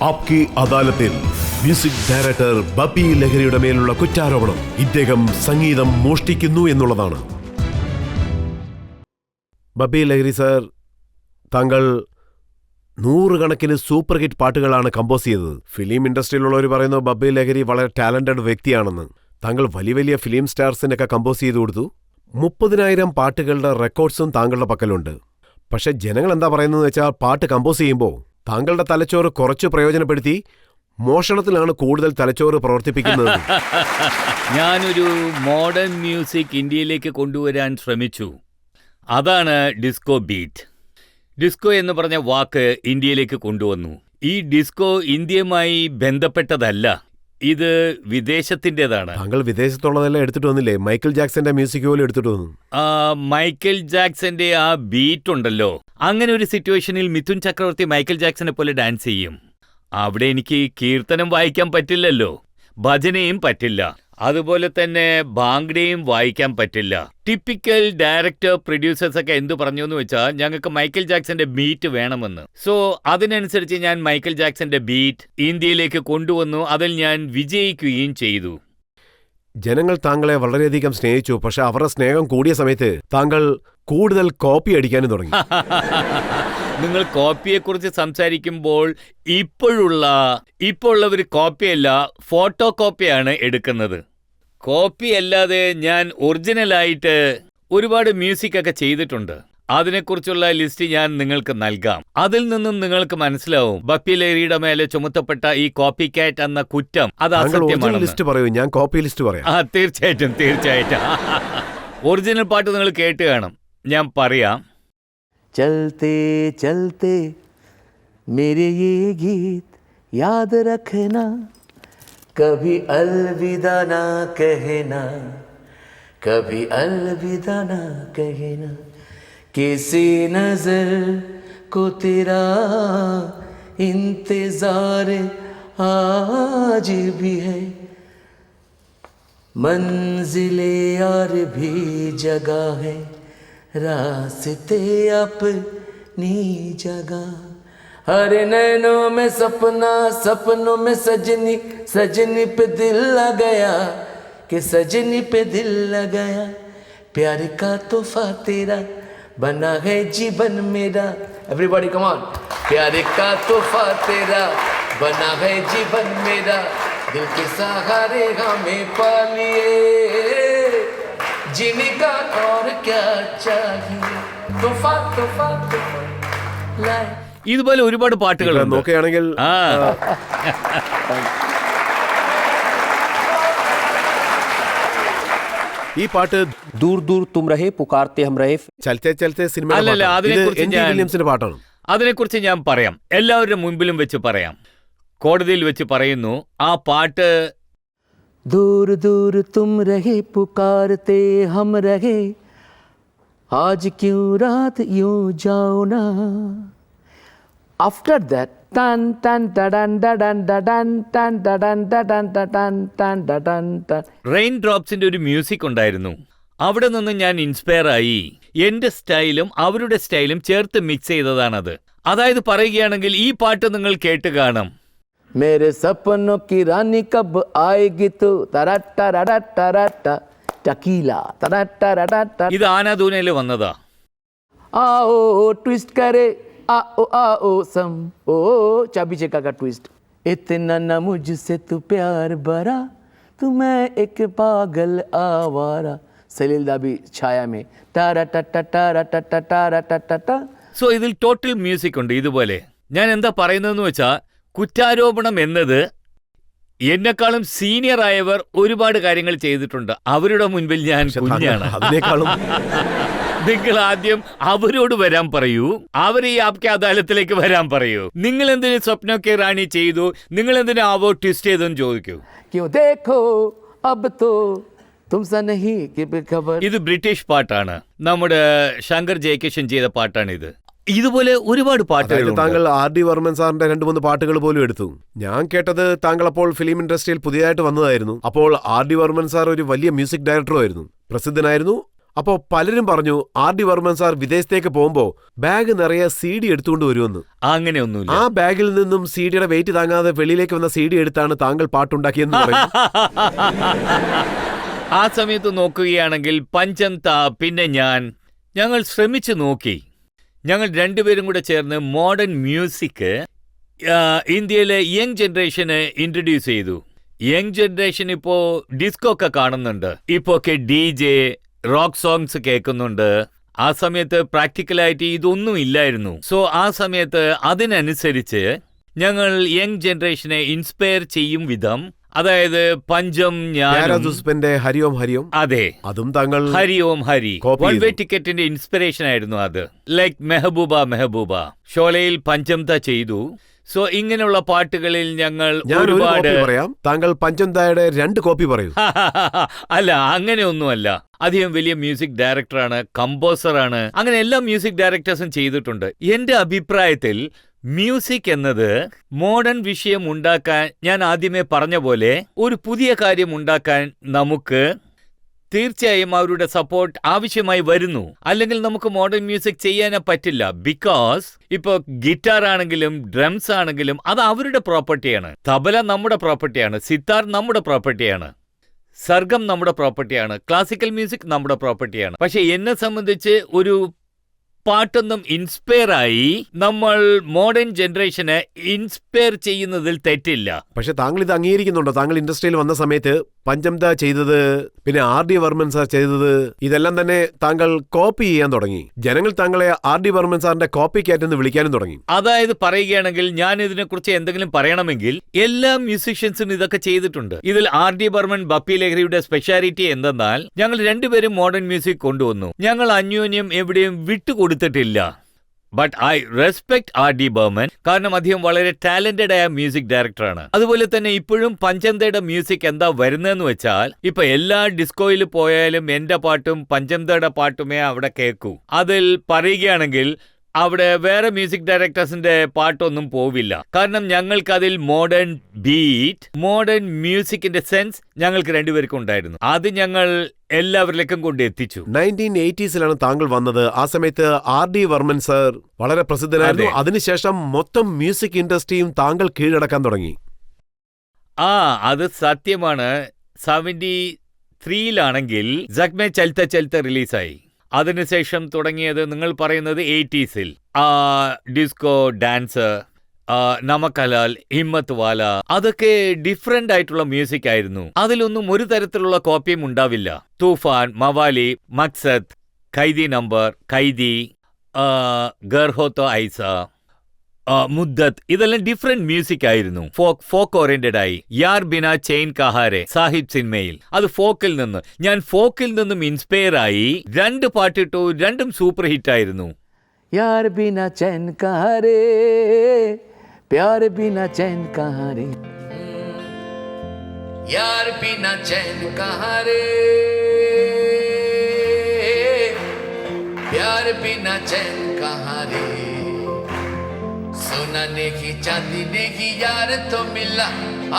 ആപ്കി അദാലത്തിൽ music director Bappi ലഹരിയുടെ മേലുള്ള കുറ്റാരോപണം ഇദ്ദേഹം സംഗീതം മോഷ്ടിക്കുന്നു എന്നുള്ളതാണ്. ബപ്പി ലഹരി സർ, താങ്കൾ നൂറുകണക്കിന് സൂപ്പർ ഹിറ്റ് പാട്ടുകളാണ് കമ്പോസ് ചെയ്തത്. ഫിലിം ഇൻഡസ്ട്രിയിലുള്ളവർ പറയുന്നു ബപ്പി ലഹരി വളരെ ടാലന്റഡ് വ്യക്തിയാണെന്ന്. താങ്കൾ വലിയ വലിയ ഫിലിം സ്റ്റാർസിനൊക്കെ കമ്പോസ് ചെയ്തു കൊടുത്തു. 30,000 പാട്ടുകളുടെ റെക്കോർഡ്സും താങ്കളുടെ പക്കലുണ്ട്. പക്ഷെ ജനങ്ങൾ എന്താ പറയുന്നതെന്ന് വെച്ചാൽ പാട്ട് കമ്പോസ് ചെയ്യുമ്പോൾ താങ്കളുടെ തലച്ചോറ് കുറച്ച് പ്രയോജനപ്പെടുത്തി മോഷണത്തിലാണ് കൂടുതൽ തലച്ചോറ് പ്രവർത്തിപ്പിക്കുന്നത്. ഞാനൊരു മോഡേൺ മ്യൂസിക് ഇന്ത്യയിലേക്ക് കൊണ്ടുവരാൻ ശ്രമിച്ചു. അതാണ് ഡിസ്കോ ബീറ്റ്. ഡിസ്കോ എന്ന് പറഞ്ഞ വാക്ക് ഇന്ത്യയിലേക്ക് കൊണ്ടുവന്നു. ഈ ഡിസ്കോ ഇന്ത്യയുമായി ബന്ധപ്പെട്ടതല്ല, ഇത് വിദേശത്തിൻ്റെതാണ്. താങ്കൾ വിദേശത്തുള്ളതെല്ലാം എടുത്തിട്ട് വന്നില്ലേ? മൈക്കിൾ ജാക്സന്റെ മ്യൂസിക് പോലും എടുത്തിട്ട് വന്നു. മൈക്കിൾ ജാക്സന്റെ ആ ബീറ്റ് ഉണ്ടല്ലോ, അങ്ങനെ ഒരു സിറ്റുവേഷനിൽ മിഥുൻ ചക്രവർത്തി മൈക്കിൾ ജാക്സനെ പോലെ ഡാൻസ് ചെയ്യും. അവിടെ എനിക്ക് കീർത്തനം വായിക്കാൻ പറ്റില്ലല്ലോ, ഭജനയും പറ്റില്ല, അതുപോലെ തന്നെ ഭാംഗ്ഡയും വായിക്കാൻ പറ്റില്ല. ടിപ്പിക്കൽ ഡയറക്ടർ പ്രൊഡ്യൂസേഴ്സ് ഒക്കെ എന്തു പറഞ്ഞു എന്ന് വെച്ചാൽ ഞങ്ങൾക്ക് മൈക്കിൾ ജാക്സന്റെ ബീറ്റ് വേണമെന്ന്. സോ അതിനനുസരിച്ച് ഞാൻ മൈക്കിൾ ജാക്സന്റെ ബീറ്റ് ഇന്ത്യയിലേക്ക് കൊണ്ടുവന്നു. അതിൽ ഞാൻ വിജയിക്കുകയും ചെയ്തു. ജനങ്ങൾ താങ്കളെ വളരെയധികം സ്നേഹിച്ചു. പക്ഷെ അവരുടെ സ്നേഹം കൂടിയ സമയത്ത് താങ്കൾ കൂടുതൽ കോപ്പി അടിക്കാനും തുടങ്ങി. നിങ്ങൾ കോപ്പിയെക്കുറിച്ച് സംസാരിക്കുമ്പോൾ ഇപ്പോഴുള്ള ഒരു കോപ്പിയല്ല, ഫോട്ടോ കോപ്പിയാണ് എടുക്കുന്നത്. കോപ്പി അല്ലാതെ ഞാൻ ഒറിജിനലായിട്ട് ഒരുപാട് മ്യൂസിക് ഒക്കെ ചെയ്തിട്ടുണ്ട്. അതിനെക്കുറിച്ചുള്ള ലിസ്റ്റ് ഞാൻ നിങ്ങൾക്ക് നൽകാം. അതിൽ നിന്നും നിങ്ങൾക്ക് മനസ്സിലാവും ബപ്പി ലഹരിയുടെ മേലെ ചുമത്തപ്പെട്ട ഈ കോപ്പി കാറ്റ് എന്ന കുറ്റം അത് അസത്യമാണ്. ലിസ്റ്റ് പറയൂ, ഞാൻ കോപ്പി ലിസ്റ്റ് പറയാം. തീർച്ചയായിട്ടും. ഒറിജിനൽ പാട്ട് നിങ്ങൾ കേട്ട് കാണും, ഞാൻ പറയാം. चलते चलते मेरे ये गीत याद रखना, कभी अलविदा ना कहना, कभी अलविदा ना कहना, किसी नजर को तेरा इंतजार आज भी है, मंजिले यार भी जगह है, रास्ते अपनी जगह, हर नैनों में सपना, सपनों में सजनी, सजनी पे दिल लग गया, कि सजनी पे दिल लग गया, प्यार का तोहफा तेरा बना है जीवन मेरा. Everybody come on. प्यार का तोहफा तेरा बना है जीवन मेरा, दिल के सहारे हमें पालिए, जीने का और क्या चाहिए, तोहफा तोहफा तोहफा. ഇതുപോലെ ഒരുപാട് പാട്ടുകൾ നോക്കുകയാണെങ്കിൽ ഈ പാട്ട് दूर दूर तुम रहे पुकारते हम रहे ചലത്തെ ചലത്തെ സിനിമ പാട്ടാണ്. അതിനെക്കുറിച്ച് ഞാൻ പറയാം, എല്ലാവരുടെ മുൻപിലും വെച്ച് പറയാം, കോടതിയിൽ വെച്ച് പറയുന്നു. ആ പാട്ട് दूर दूर तुम रहे पुकारते हम रहे, आज क्यों रात यूं जाओ ना. After that tan tan tadan tadan tadan tan tadan tadan tadan tan tadan tan. Rain ഡ്രോപ്സിന്റെ ഒരു മ്യൂസിക് ഉണ്ടായിരുന്നു. അവിടെ നിന്ന് ഞാൻ ഇൻസ്പയർ ആയി എന്റെ സ്റ്റൈലും അവരുടെ സ്റ്റൈലും ചേർത്ത് മിക്സ് ചെയ്തതാണത്. അതായത് പറയുകയാണെങ്കിൽ ഈ പാട്ട് നിങ്ങൾ കേട്ട് കാണാം. मेरे सपनों की रानी कब आएगी तू, तराटा राटा राटा टकीला तराटा राटा. ഇത് ആനാദൂനയിൽ വന്നതാ. आओ ट्विस्ट करे आओ सम ओ चाबी चेका का ट्विस्ट. इतना न मुझसे तू प्यार भरा, तू मैं एक पागल आवारा. सलील दाबी छाया में तारा टटा तारा टटा तारा टटा. സോ ഇതിൽ ടോട്ടൽ മ്യൂസിക് ഉണ്ട്. ഇതുപോലെ ഞാൻ എന്താ പറയുന്നതെന്ന് വെച്ചാൽ, കുറ്റാരോപണം എന്നത് എന്നെക്കാളും സീനിയർ ആയവർ ഒരുപാട് കാര്യങ്ങൾ ചെയ്തിട്ടുണ്ട്. അവരുടെ മുൻപിൽ ഞാൻ കുഞ്ഞാണ്. അതിനേക്കാളും നിങ്ങൾ ആദ്യം അവരോട് വരാൻ പറയൂ, അവർ ഈ ആപ്കെ അദാലത്തിലേക്ക് വരാൻ പറയൂ. നിങ്ങൾ എന്തിനു സ്വപ്ന കെ റാണി ചെയ്തു, നിങ്ങൾ എന്തിനു ആവോ ട്വിസ്റ്റ് ചെയ്തെന്ന് ചോദിക്കൂ. क्यों देखो अब तो तुमसे नहीं कि खबर. ഇത് ബ്രിട്ടീഷ് പാട്ടാണ്, നമ്മുടെ ശങ്കർ ജയകിഷൻ ചെയ്ത പാട്ടാണിത്. ഇതുപോലെ ഒരുപാട് പാട്ടുകൾ. താങ്കൾ R.D. വർമ്മൻ സാറിന്റെ 2-3 പാട്ടുകൾ പോലും എടുത്തു. ഞാൻ കേട്ടത് താങ്കൾ അപ്പോൾ ഫിലിം ഇൻഡസ്ട്രിയിൽ പുതിയതായിട്ട് വന്നതായിരുന്നു. അപ്പോൾ R.D. വർമ്മൻ സാർ ഒരു വലിയ മ്യൂസിക് ഡയറക്ടറും ആയിരുന്നു, പ്രസിദ്ധനായിരുന്നു. അപ്പോ പലരും പറഞ്ഞു ആർ.ഡി. വർമ്മൻ സാർ വിദേശത്തേക്ക് പോകുമ്പോ ബാഗ് നിറയെ CD എടുത്തുകൊണ്ട് വരുമെന്ന്. അങ്ങനെയൊന്നുമില്ല. ആ ബാഗിൽ നിന്നും CD-യുടെ വെയിറ്റ് താങ്ങാതെ വെളിയിലേക്ക് വന്ന CD എടുത്താണ് താങ്കൾ പാട്ടുണ്ടാക്കിയെന്ന് പറയും. ആ സമയത്ത് നോക്കുകയാണെങ്കിൽ പഞ്ചന്ത പിന്നെ ഞങ്ങൾ ശ്രമിച്ചു നോക്കി. ഞങ്ങൾ രണ്ടുപേരും കൂടെ ചേർന്ന് മോഡേൺ മ്യൂസിക് ഇന്ത്യയിലെ യങ് ജനറേഷന് ഇൻട്രൊഡ്യൂസ് ചെയ്തു. യങ് ജനറേഷൻ ഇപ്പോ ഡിസ്കോ ഒക്കെ കാണുന്നുണ്ട്, ഇപ്പോ ഒക്കെ DJ റോക്ക് സോങ്സ് കേൾക്കുന്നുണ്ട്. ആ സമയത്ത് പ്രാക്ടിക്കലായിട്ട് ഇതൊന്നും ഇല്ലായിരുന്നു. സോ ആ സമയത്ത് അതിനനുസരിച്ച് ഞങ്ങൾ യങ് ജനറേഷനെ ഇൻസ്പയർ ചെയ്യും വിധം, അതായത് പഞ്ചം ഹരി ഓം ഹരി ഓം, അതെ, അതും താങ്കൾ ഹരി ഓം ഹരി വൺ വേ ടിക്കറ്റിന്റെ ഇൻസ്പിറേഷൻ ആയിരുന്നു അത്. ലൈക്ക് മെഹബൂബ ഷോലയിൽ പഞ്ചംത ചെയ്തു. സോ ഇങ്ങനെയുള്ള പാട്ടുകളിൽ ഞങ്ങൾ ഒരുപാട് പറയാം. താങ്കൾ പഞ്ചംതായുടെ 2 കോപ്പി പറയൂ. അല്ല, അങ്ങനെയൊന്നുമല്ല. അദ്ദേഹം വലിയ മ്യൂസിക് ഡയറക്ടറാണ്, കമ്പോസറാണ്, അങ്ങനെ എല്ലാ മ്യൂസിക് ഡയറക്ടേഴ്സും ചെയ്തിട്ടുണ്ട്. എന്റെ അഭിപ്രായത്തിൽ മ്യൂസിക് എന്നത് മോഡേൺ വിഷയം ഉണ്ടാക്കാൻ, ഞാൻ ആദ്യമേ പറഞ്ഞ പോലെ ഒരു പുതിയ കാര്യം ഉണ്ടാക്കാൻ നമുക്ക് തീർച്ചയായും അവരുടെ സപ്പോർട്ട് ആവശ്യമായി വരുന്നു. അല്ലെങ്കിൽ നമുക്ക് മോഡേൺ മ്യൂസിക് ചെയ്യാനേ പറ്റില്ല. ബിക്കോസ് ഇപ്പൊ ഗിറ്റാർ ആണെങ്കിലും ഡ്രംസ് ആണെങ്കിലും അത് അവരുടെ പ്രോപ്പർട്ടിയാണ്. തബല നമ്മുടെ പ്രോപ്പർട്ടിയാണ്, സിത്താർ നമ്മുടെ പ്രോപ്പർട്ടിയാണ്, സർഗം നമ്മുടെ പ്രോപ്പർട്ടിയാണ്, ക്ലാസിക്കൽ മ്യൂസിക് നമ്മുടെ പ്രോപ്പർട്ടിയാണ്. പക്ഷെ എന്നെ സംബന്ധിച്ച് ഒരു പാട്ടൊന്നും ഇൻസ്പയർ ആയി നമ്മൾ മോഡേൺ ജനറേഷനെ ഇൻസ്പയർ ചെയ്യുന്നതിൽ തെറ്റില്ല. പക്ഷെ താങ്കൾ ഇത് അംഗീകരിക്കുന്നുണ്ടോ? താങ്കൾ ഇൻഡസ്ട്രിയിൽ വന്ന സമയത്ത് പഞ്ചംത ചെയ്തത്, പിന്നെ ആർ.ഡി. വർമ്മൻ സാർ ചെയ്തത്, ഇതെല്ലാം തന്നെ താങ്കൾ കോപ്പി ചെയ്യാൻ തുടങ്ങി. ജനങ്ങൾ താങ്കളെ ആർ.ഡി. വർമ്മൻ സാറിന്റെ കോപ്പി ക്യാറ്റെന്ന് വിളിക്കാനും തുടങ്ങി. അതായത് പറയുകയാണെങ്കിൽ, ഞാൻ ഇതിനെക്കുറിച്ച് എന്തെങ്കിലും പറയണമെങ്കിൽ എല്ലാ മ്യൂസീഷ്യൻസും ഇതൊക്കെ ചെയ്തിട്ടുണ്ട്. ഇതിൽ ആർ.ഡി. ബർമൻ, ബപ്പി ലഹരിയുടെ സ്പെഷ്യാലിറ്റി എന്തെന്നാൽ ഞങ്ങൾ രണ്ടുപേരും മോഡേൺ മ്യൂസിക് കൊണ്ടുവന്നു. ഞങ്ങൾ അന്യോന്യം എവിടെയും വിട്ടുകൊടുത്തിട്ടില്ല. But I respect R D. Burman, കാരണം അദ്ദേഹം വളരെ ടാലന്റഡ് ആയ മ്യൂസിക് ഡയറക്ടറാണ്. അതുപോലെ തന്നെ ഇപ്പോഴും പഞ്ചന്തയുടെ മ്യൂസിക് എന്താ വരുന്നതെന്ന് വെച്ചാൽ, ഇപ്പൊ എല്ലാ ഡിസ്കോയിൽ പോയാലും എന്റെ പാട്ടും പഞ്ചന്തയുടെ പാട്ടുമേ അവിടെ കേൾക്കൂ. അതിൽ പറയുകയാണെങ്കിൽ അവിടെ വേറെ മ്യൂസിക് ഡയറക്ടേഴ്സിന്റെ പാട്ടൊന്നും പോവില്ല. കാരണം ഞങ്ങൾക്ക് അതിൽ മോഡേൺ ബീറ്റ്, മോഡേൺ മ്യൂസിക്കിന്റെ സെൻസ് ഞങ്ങൾക്ക് രണ്ടുപേർക്കും ഉണ്ടായിരുന്നു. അത് ഞങ്ങൾ എല്ലാവരിലേക്കും കൊണ്ട് എത്തിച്ചു. 1980s താങ്കൾ വന്നത്. ആ സമയത്ത് ആർ.ഡി. വർമ്മൻ സർ വളരെ പ്രസിദ്ധനായിരുന്നു. അതിനുശേഷം മൊത്തം മ്യൂസിക് ഇൻഡസ്ട്രിയും താങ്കൾ കീഴടക്കാൻ തുടങ്ങി. അത് സത്യമാണ്. 73-ലാണെങ്കിൽ ജഗ്മേ ചൽത്ത ചൽത്ത റിലീസായി. അതിനുശേഷം തുടങ്ങിയത് നിങ്ങൾ പറയുന്നത് 80s ഡിസ്കോ, ഡാൻസ്, നമകലാൽ, ഹിമ്മത്ത് വാല, അതൊക്കെ ഡിഫറെന്റ് ആയിട്ടുള്ള മ്യൂസിക് ആയിരുന്നു. അതിലൊന്നും ഒരു തരത്തിലുള്ള കോപ്പിയും ഉണ്ടാവില്ല. തൂഫാൻ, മവാലി, മക്സദ്, ഖൈദി നമ്പർ, ഖൈദി, ഗർഹോത്തോ ഐസ, മുദ്ദത്ത്, ഇതെല്ലാം ഡിഫറെന്റ് മ്യൂസിക് ആയിരുന്നു. ഫോക്ക് ഓറിയന്റഡ് ആയി. യാർ ബിന ചെയിൻ കഹാരെ സാഹിബ് സിനിമയിൽ അത് ഞാൻ ഫോക്കിൽ നിന്നും ഇൻസ്പയർ ആയി 2 പാട്ടിട്ടു. 2ഉം സൂപ്പർ ഹിറ്റ് ആയിരുന്നു. यार बिना चैन कहाँ रे, प्यार बिना चैन कहाँ रे, यार बिना चैन कहाँ रे, प्यार बिना चैन कहाँ रे, सोना ने की चांदी ने की यार तो मिला,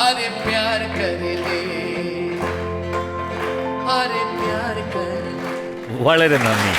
अरे प्यार कर ले, अरे प्यार कर ले. വളരെ നന്ദി.